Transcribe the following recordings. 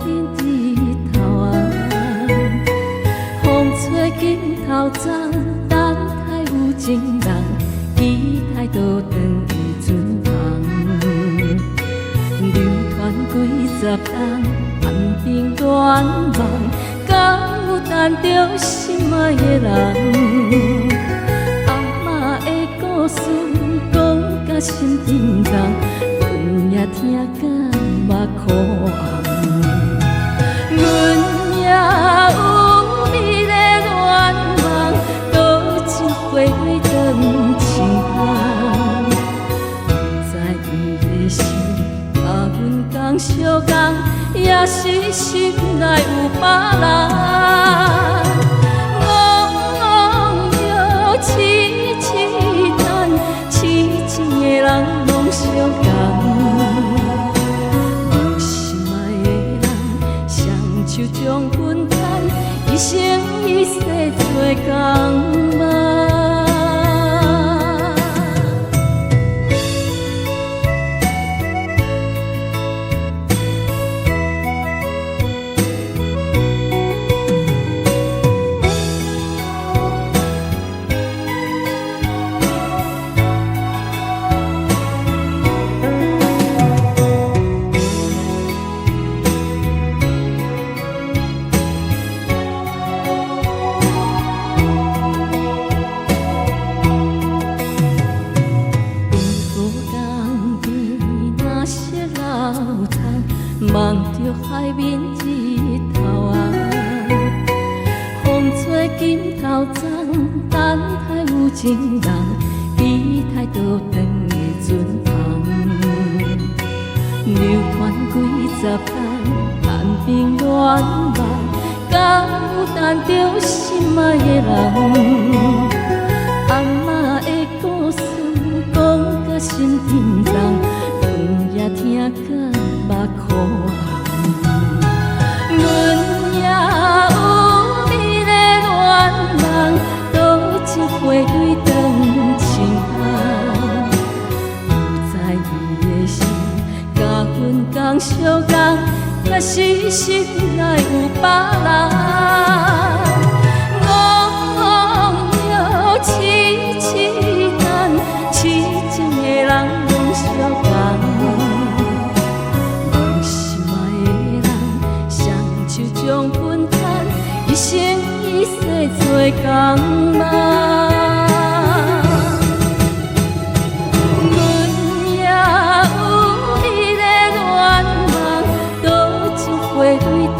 面日头啊，风吹紧头鬃，等待有情人，期待倒转的船旁，流传几十冬，岸边远望，敢有等着心爱的人？阿嬷的故事讲甲心沉重，阮也听甲目眶红。阮也有美丽愿望，多一回转情行。不知伊的心甲阮同相共，也是心内有别人。我着痴痴等，痴情的人拢相共。有心爱的人，双手将分担，一生一世做同伴。望着海面日头啊，风吹紧头鬃，等待有情人，期待倒转的船旁，流传几十冬，岸边远望，敢有等着心爱的人？阿嬷的故事讲甲心沉重，阮也听甲目眶红。阮也有美丽愿望，多一回转情行。不知伊的心甲阮同相共，也是心内有别人。我着痴痴等，痴情的人拢相共。将分担，一生一世做同伴。阮也有美丽愿望，多一回转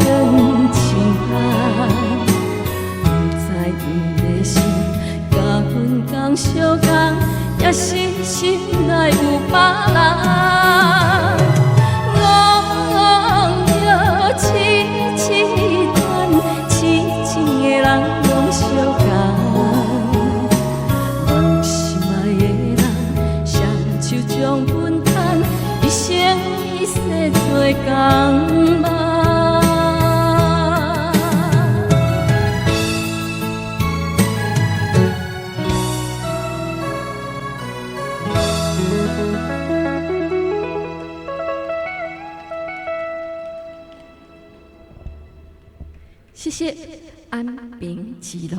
情行。不知伊的心甲阮同相共，也是心内有别人。人拢相共，有心爱的人，双手将分担，一生一世做同伴。谢谢安平之鸾。